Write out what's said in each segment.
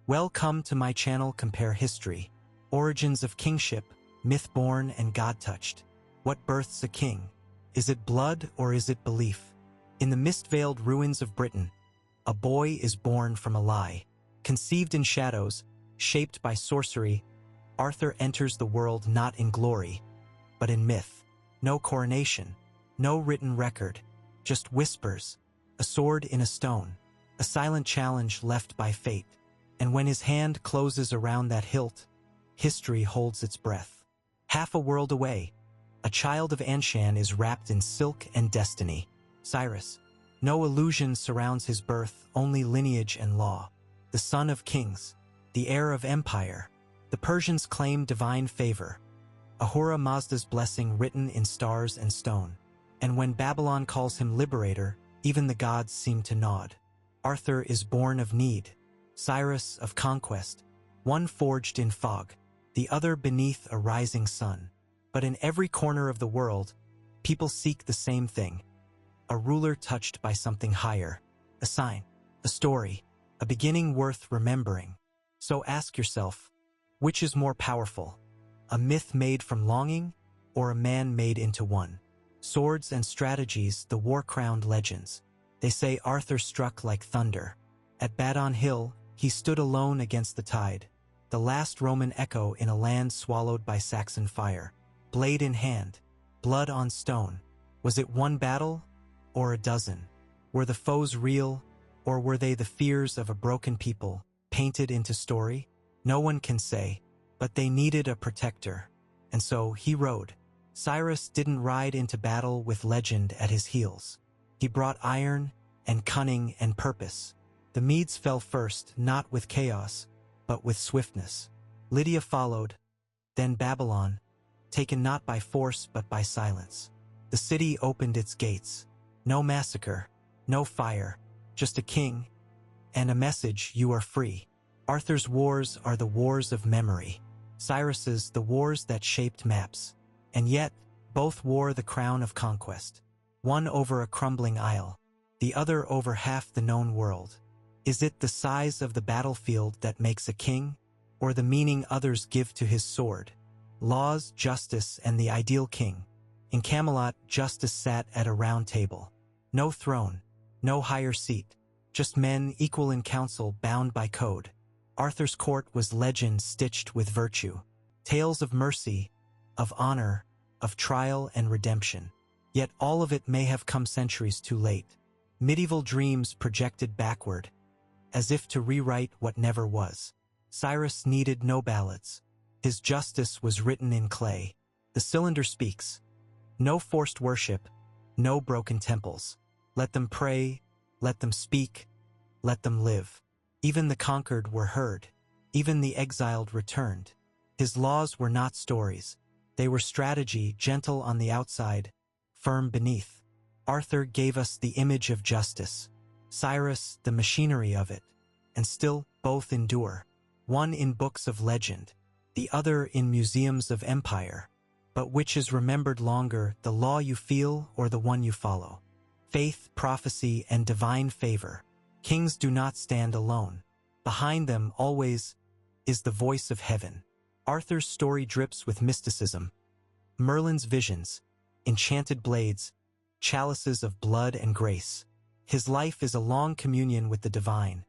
Welcome to my channel Compare History. Origins of kingship, myth-born and God-touched. What births a king? Is it blood or is it belief? In the mist-veiled ruins of Britain, a boy is born from a lie. Conceived in shadows, shaped by sorcery, Arthur enters the world not in glory, but in myth. No coronation, no written record, just whispers, a sword in a stone, a silent challenge left by fate. And when his hand closes around that hilt, history holds its breath. Half a world away, a child of Anshan is wrapped in silk and destiny. Cyrus. No illusion surrounds his birth, only lineage and law. The son of kings, the heir of empire. The Persians claim divine favor. Ahura Mazda's blessing written in stars and stone. And when Babylon calls him liberator, even the gods seem to nod. Arthur is born of need. Cyrus of conquest, one forged in fog, the other beneath a rising sun. But in every corner of the world, people seek the same thing. A ruler touched by something higher, a sign, a story, a beginning worth remembering. So ask yourself, which is more powerful? A myth made from longing, or a man made into one? Swords and strategies, the war-crowned legends. They say Arthur struck like thunder. At Badon Hill, he stood alone against the tide, the last Roman echo in a land swallowed by Saxon fire. Blade in hand, blood on stone. Was it one battle, or a dozen? Were the foes real, or were they the fears of a broken people, painted into story? No one can say, but they needed a protector. And so he rode. Cyrus didn't ride into battle with legend at his heels. He brought iron and cunning and purpose. The Medes fell first, not with chaos, but with swiftness. Lydia followed, then Babylon, taken not by force but by silence. The city opened its gates. No massacre, no fire, just a king, and a message: you are free. Arthur's wars are the wars of memory. Cyrus's the wars that shaped maps. And yet, both wore the crown of conquest. One over a crumbling isle, the other over half the known world. Is it the size of the battlefield that makes a king, or the meaning others give to his sword? Laws, justice, and the ideal king. In Camelot, justice sat at a round table. No throne, no higher seat, just men equal in council, bound by code. Arthur's court was legend stitched with virtue. Tales of mercy, of honor, of trial and redemption. Yet all of it may have come centuries too late. Medieval dreams projected backward, as if to rewrite what never was. Cyrus needed no ballads. His justice was written in clay. The cylinder speaks. No forced worship, no broken temples. Let them pray, let them speak, let them live. Even the conquered were heard. Even the exiled returned. His laws were not stories. They were strategy, gentle on the outside, firm beneath. Arthur gave us the image of justice. Cyrus, the machinery of it. And still, both endure. One in books of legend, the other in museums of empire. But which is remembered longer, the law you feel or the one you follow? Faith, prophecy, and divine favor. Kings do not stand alone. Behind them, always, is the voice of heaven. Arthur's story drips with mysticism. Merlin's visions, enchanted blades, chalices of blood and grace. His life is a long communion with the divine.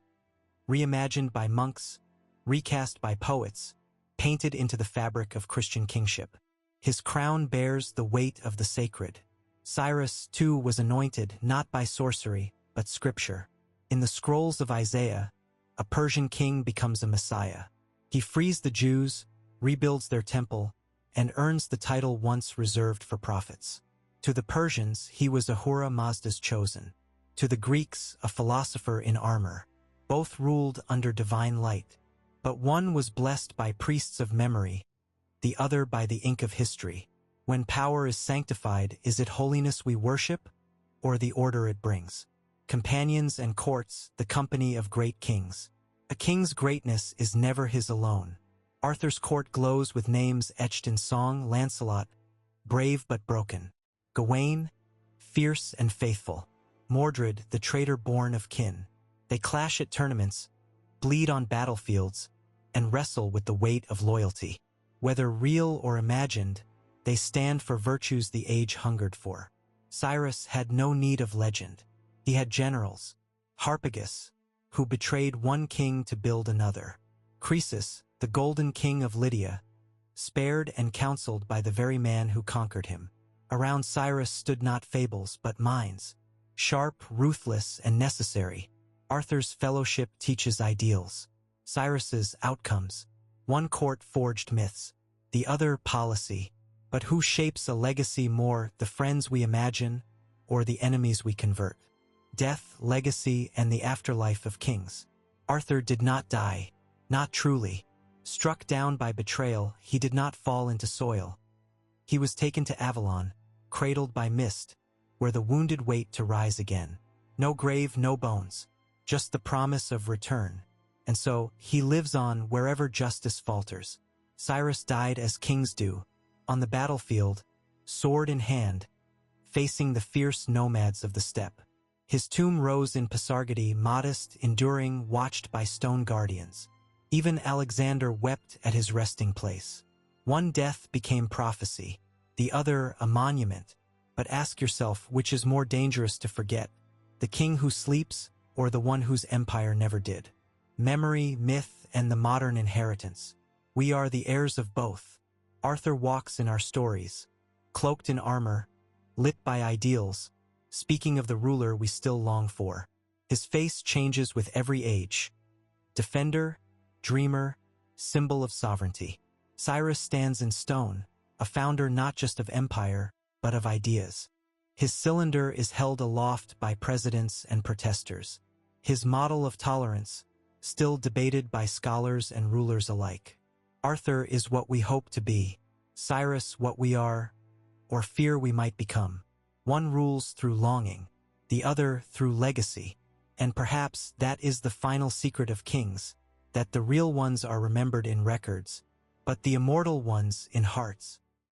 Reimagined by monks, recast by poets, painted into the fabric of Christian kingship. His crown bears the weight of the sacred. Cyrus, too, was anointed not by sorcery, but scripture. In the scrolls of Isaiah, a Persian king becomes a messiah. He frees the Jews, rebuilds their temple, and earns the title once reserved for prophets. To the Persians, he was Ahura Mazda's chosen. To the Greeks, a philosopher in armor. Both ruled under divine light. But one was blessed by priests of memory, the other by the ink of history. When power is sanctified, is it holiness we worship, or the order it brings? Companions and courts, the company of great kings. A king's greatness is never his alone. Arthur's court glows with names etched in song: Lancelot, brave but broken. Gawain, fierce and faithful. Mordred, the traitor born of kin. They clash at tournaments, bleed on battlefields, and wrestle with the weight of loyalty. Whether real or imagined, they stand for virtues the age hungered for. Cyrus had no need of legend. He had generals. Harpagus, who betrayed one king to build another. Croesus, the golden king of Lydia, spared and counseled by the very man who conquered him. Around Cyrus stood not fables but minds, sharp, ruthless, and necessary. Arthur's fellowship teaches ideals. Cyrus's outcomes. One court forged myths, the other policy. But who shapes a legacy more, the friends we imagine or the enemies we convert? Death, legacy, and the afterlife of kings. Arthur did not die, not truly. Struck down by betrayal, he did not fall into soil. He was taken to Avalon, cradled by mist, where the wounded wait to rise again. No grave, no bones, just the promise of return. And so, he lives on wherever justice falters. Cyrus died as kings do, on the battlefield, sword in hand, facing the fierce nomads of the steppe. His tomb rose in Pasargadae, modest, enduring, watched by stone guardians. Even Alexander wept at his resting place. One death became prophecy, the other a monument. But ask yourself, which is more dangerous to forget, the king who sleeps or the one whose empire never did? Memory, myth, and the modern inheritance. We are the heirs of both. Arthur walks in our stories, cloaked in armor, lit by ideals, speaking of the ruler we still long for. His face changes with every age. Defender, dreamer, symbol of sovereignty. Cyrus stands in stone, a founder not just of empire, but of ideas. His cylinder is held aloft by presidents and protesters. His model of tolerance, still debated by scholars and rulers alike. Arthur is what we hope to be, Cyrus what we are, or fear we might become. One rules through longing, the other through legacy. And perhaps that is the final secret of kings, that the real ones are remembered in records, but the immortal ones in hearts.